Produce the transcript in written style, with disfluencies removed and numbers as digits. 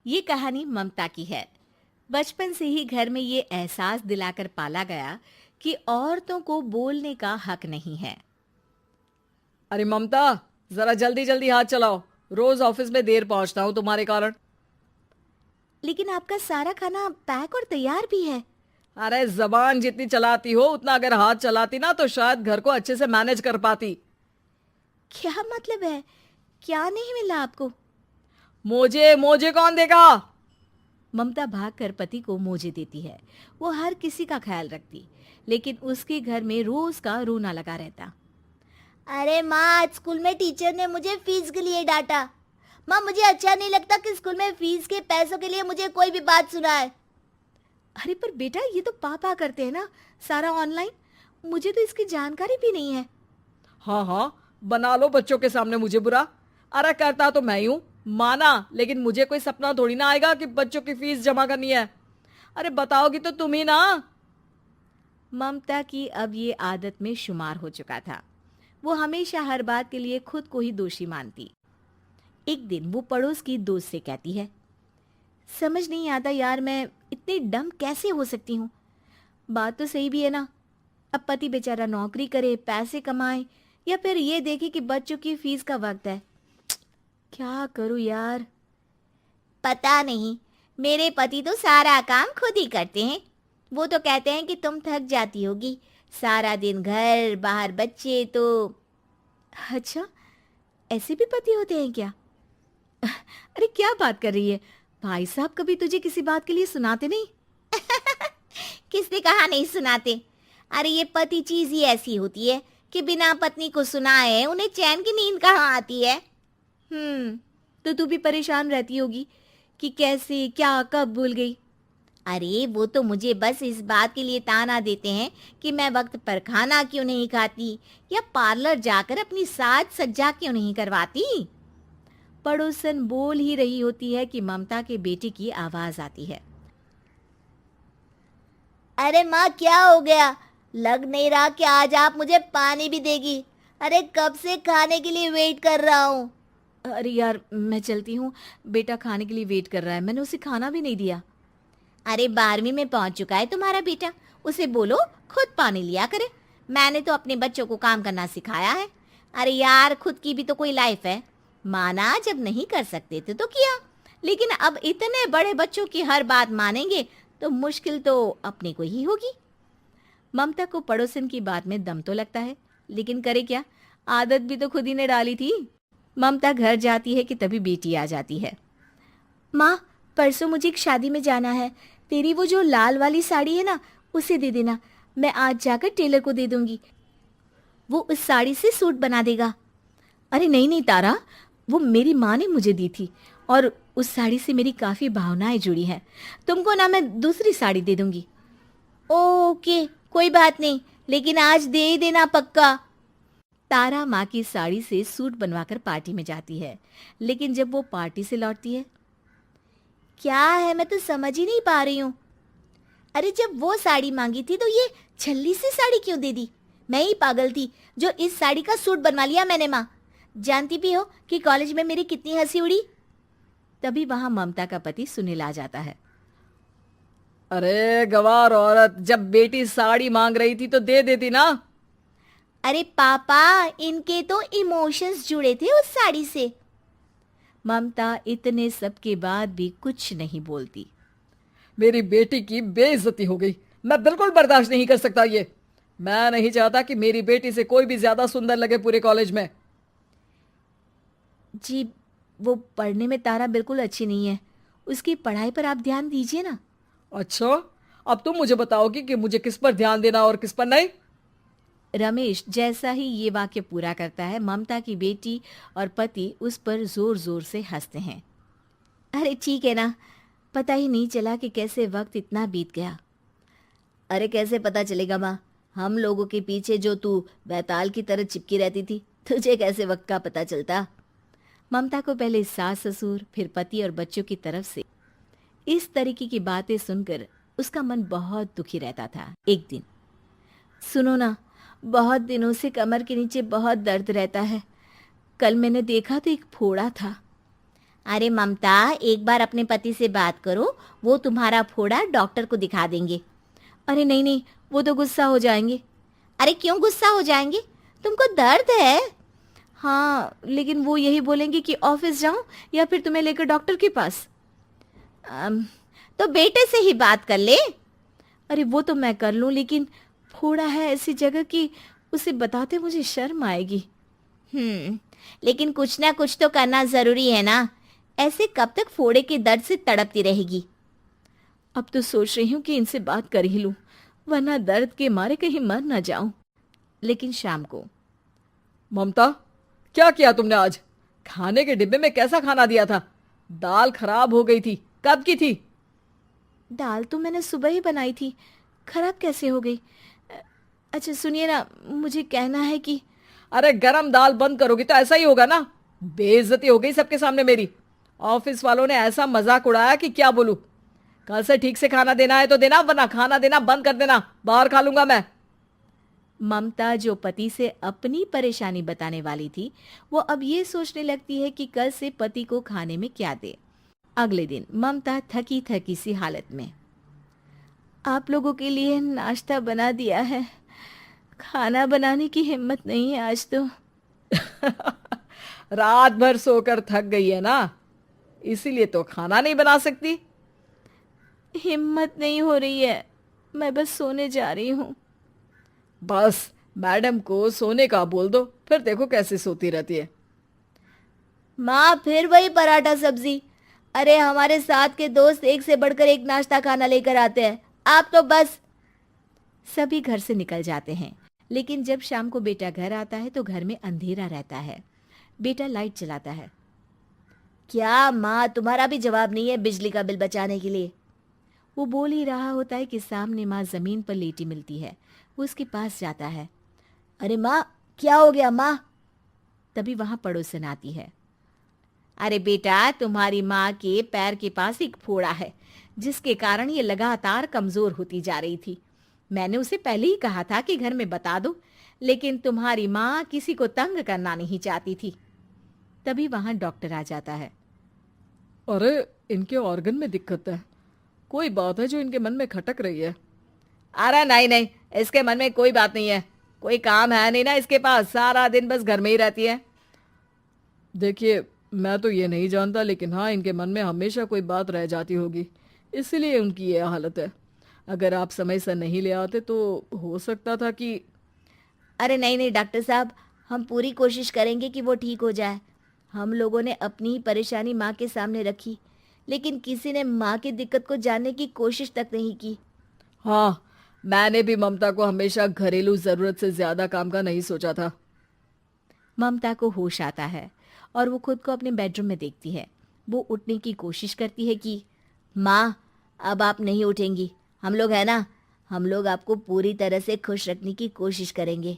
ये कहानी ममता की है। बचपन से ही घर में ये एहसास दिलाकर पाला गया कि औरतों को बोलने का हक नहीं है। अरे ममता, जरा जल्दी जल्दी हाथ चलाओ। रोज ऑफिस में देर पहुंचता हूँ तुम्हारे कारण। लेकिन आपका सारा खाना पैक और तैयार भी है। अरे जबान जितनी चलाती हो उतना अगर हाथ चलाती ना तो शायद घर को अच्छे से मैनेज कर पाती। क्या मतलब है? क्या नहीं मिला आपको? मोजे मोजे कौन देगा? ममता भागकर पति को मोजे देती है। वो हर किसी का ख्याल रखती, लेकिन उसके घर में रोज का रोना लगा रहता। अरे माँ, आज स्कूल में टीचर ने मुझे फीस के लिए डांटा। माँ, मुझे अच्छा नहीं लगता कि स्कूल में फीस के पैसों के लिए मुझे कोई भी बात सुनाए। अरे पर बेटा, ये तो पापा करते हैं ना, सारा ऑनलाइन। मुझे तो इसकी जानकारी भी नहीं है। हाँ हाँ, बना लो बच्चों के सामने मुझे बुरा। अरे करता तो मैं ही हूँ, माना, लेकिन मुझे कोई सपना थोड़ी ना आएगा कि बच्चों की फीस जमा करनी है। अरे बताओगी तो तुम ही ना। ममता की अब ये आदत में शुमार हो चुका था। वो हमेशा हर बात के लिए खुद को ही दोषी मानती। एक दिन वो पड़ोस की दोस्त से कहती है, समझ नहीं आता यार, मैं इतनी डम कैसे हो सकती हूँ। बात तो सही भी है ना। अब पति बेचारा नौकरी करे, पैसे कमाए, या फिर ये देखे कि बच्चों की फीस का वक्त है। क्या करूँ यार। पता नहीं, मेरे पति तो सारा काम खुद ही करते हैं। वो तो कहते हैं कि तुम थक जाती होगी, सारा दिन घर बाहर बच्चे तो। अच्छा, ऐसे भी पति होते हैं क्या? अरे क्या बात कर रही है? भाई साहब कभी तुझे किसी बात के लिए सुनाते नहीं? किसने कहा नहीं सुनाते? अरे ये पति चीज ही ऐसी होती है कि बिना पत्नी को सुनाए उन्हें चैन की नींद कहाँ आती है। तो तू भी परेशान रहती होगी कि कैसे, क्या, कब भूल गई। अरे वो तो मुझे बस इस बात के लिए ताना देते हैं कि मैं वक्त पर खाना क्यों नहीं खाती या पार्लर जाकर अपनी साज सज्जा क्यों नहीं करवाती। पड़ोसन बोल ही रही होती है कि ममता के बेटे की आवाज आती है। अरे माँ, क्या हो गया? लग नहीं रहा कि आज आप मुझे पानी भी देगी। अरे कब से खाने के लिए वेट कर रहा हूँ। अरे यार, मैं चलती हूँ। बेटा खाने के लिए वेट कर रहा है, मैंने उसे खाना भी नहीं दिया। अरे 12वीं में पहुंच चुका है तुम्हारा बेटा, उसे बोलो खुद पानी लिया करे। मैंने तो अपने बच्चों को काम करना सिखाया है। अरे यार, खुद की भी तो कोई लाइफ है। माना जब नहीं कर सकते थे तो किया, लेकिन अब इतने बड़े बच्चों की हर बात मानेंगे तो मुश्किल तो अपने को ही होगी। ममता को पड़ोसन की बात में दम तो लगता है, लेकिन करे क्या, आदत भी तो खुद ही ने डाली थी। ममता घर जाती है कि तभी बेटी आ जाती है। माँ, परसों मुझे एक शादी में जाना है। तेरी वो जो लाल वाली साड़ी है ना, उसे दे देना। मैं आज जाकर टेलर को दे दूंगी, वो उस साड़ी से सूट बना देगा। अरे नहीं नहीं तारा, वो मेरी माँ ने मुझे दी थी और उस साड़ी से मेरी काफ़ी भावनाएं जुड़ी हैं। तुमको ना मैं दूसरी साड़ी दे दूंगी। ओके, कोई बात नहीं, लेकिन आज दे ही देना पक्का। तारा माँ की साड़ी से सूट बनवाकर पार्टी में जाती है, लेकिन जब वो पार्टी से लौटती है, क्या है, मैं तो समझ ही नहीं पा रही हूँ। अरे जब वो साड़ी मांगी थी तो ये छल्ली सी साड़ी क्यों दे दी? मैं ही पागल थी जो इस साड़ी का सूट बनवा लिया मैंने। माँ, जानती भी हो कि कॉलेज में मेरी कितनी हंसी उड़ी। तभी वहां ममता का पति सुनील आ जाता है। अरे गवार औरत, जब बेटी साड़ी मांग रही थी तो दे देती ना। अरे पापा, इनके तो इमोशंस जुड़े थे उस साड़ी से। ममता इतने सब के बाद भी कुछ नहीं बोलती। मेरी बेटी की बेइज्जती हो गई। मैं बिल्कुल बर्दाश्त नहीं कर सकता ये। मैं नहीं चाहता कि मेरी बेटी से कोई भी ज्यादा सुंदर लगे पूरे कॉलेज में। जी, वो पढ़ने में तारा बिल्कुल अच्छी नहीं है, उसकी पढ़ाई पर आप ध्यान दीजिए ना। अच्छा, अब तुम मुझे बताओगी कि मुझे किस पर ध्यान देना और किस पर नहीं। रमेश जैसा ही ये वाक्य पूरा करता है, ममता की बेटी और पति उस पर जोर जोर से हंसते हैं। अरे ठीक है ना, पता ही नहीं चला कि कैसे वक्त इतना बीत गया। अरे कैसे पता चलेगा माँ, हम लोगों के पीछे जो तू बैताल की तरह चिपकी रहती थी, तुझे कैसे वक्त का पता चलता। ममता को पहले सास ससुर, फिर पति और बच्चों की तरफ से इस तरीके की बातें सुनकर उसका मन बहुत दुखी रहता था। एक दिन, सुनो ना, बहुत दिनों से कमर के नीचे बहुत दर्द रहता है। कल मैंने देखा तो एक फोड़ा था। अरे ममता, एक बार अपने पति से बात करो, वो तुम्हारा फोड़ा डॉक्टर को दिखा देंगे। अरे नहीं नहीं, वो तो गुस्सा हो जाएंगे। अरे क्यों गुस्सा हो जाएंगे? तुमको दर्द है? हाँ, लेकिन वो यही बोलेंगे कि ऑफिस जाऊं या फिर तुम्हें लेकर डॉक्टर के पास। तो बेटे से ही बात कर ले। अरे वो तो मैं कर लूं, लेकिन फोड़ा है ऐसी जगह कि उसे बताते मुझे शर्म आएगी। लेकिन कुछ ना कुछ तो करना जरूरी है ना। ऐसे कब तक फोड़े के दर्द से तड़पती रहेगी? अब तो सोच रही हूँ कि इनसे बात कर ही लूं, वरना दर्द के मारे कहीं मर ना जाऊं। लेकिन शाम को, ममता, क्या किया तुमने आज? खाने के डिब्बे में कैसा खाना दिया था? दाल खराब हो गई थी। कब की थी? दाल तो मैंने सुबह ही बनाई थी, खराब कैसे हो गई? अच्छा सुनिए ना, मुझे कहना है कि अरे गरम दाल बंद करोगी तो ऐसा ही होगा ना। बेइज्जती हो गई सबके सामने मेरी। ऑफिस वालों ने ऐसा मजाक उड़ाया कि क्या बोलूं। कल से ठीक से खाना देना है तो देना, वरना खाना देना बंद कर देना। बाहर खा लूंगा मैं। ममता, जो पति से अपनी परेशानी बताने वाली थी, वो अब ये सोचने लगती है कि कल से पति को खाने में क्या दे। अगले दिन ममता थकी थकी सी हालत में, आप लोगों के लिए नाश्ता बना दिया है, खाना बनाने की हिम्मत नहीं है आज तो। रात भर सोकर थक गई है ना, इसीलिए तो खाना नहीं बना सकती। हिम्मत नहीं हो रही है, मैं बस सोने जा रही हूँ। बस मैडम को सोने का बोल दो, फिर देखो कैसे सोती रहती है। माँ, फिर वही पराठा सब्जी। अरे हमारे साथ के दोस्त एक से बढ़कर एक नाश्ता खाना लेकर आते हैं, आप तो बस। सभी घर से निकल जाते हैं, लेकिन जब शाम को बेटा घर आता है तो घर में अंधेरा रहता है। बेटा लाइट जलाता है। क्या माँ, तुम्हारा भी जवाब नहीं है बिजली का बिल बचाने के लिए? वो बोल ही रहा होता है कि सामने माँ जमीन पर लेटी मिलती है। वो उसके पास जाता है। अरे माँ, क्या हो गया माँ? तभी वहां पड़ोसन आती है। अरे बेटा, तुम्हारी माँ के पैर के पास एक फोड़ा है, जिसके कारण ये लगातार कमजोर होती जा रही थी। मैंने उसे पहले ही कहा था कि घर में बता दो, लेकिन तुम्हारी माँ किसी को तंग करना नहीं चाहती थी। तभी वहां डॉक्टर आ जाता है। अरे इनके ऑर्गन में दिक्कत है, कोई बात है जो इनके मन में खटक रही है। अरे नहीं नहीं, इसके मन में कोई बात नहीं है। कोई काम है नहीं ना इसके पास, सारा दिन बस घर में ही रहती है। देखिए, मैं तो ये नहीं जानता, लेकिन हाँ, इनके मन में हमेशा कोई बात रह जाती होगी, इसीलिए उनकी ये हालत है। अगर आप समय से नहीं ले आते तो हो सकता था कि। अरे नहीं नहीं डॉक्टर साहब, हम पूरी कोशिश करेंगे कि वो ठीक हो जाए। हम लोगों ने अपनी ही परेशानी माँ के सामने रखी, लेकिन किसी ने माँ की दिक्कत को जानने की कोशिश तक नहीं की। हाँ, मैंने भी ममता को हमेशा घरेलू जरूरत से ज्यादा काम का नहीं सोचा था। ममता को होश आता है और वो खुद को अपने बेडरूम में देखती है। वो उठने की कोशिश करती है कि माँ, अब आप नहीं उठेंगी। हम लोग है ना, हम लोग आपको पूरी तरह से खुश रखने की कोशिश करेंगे।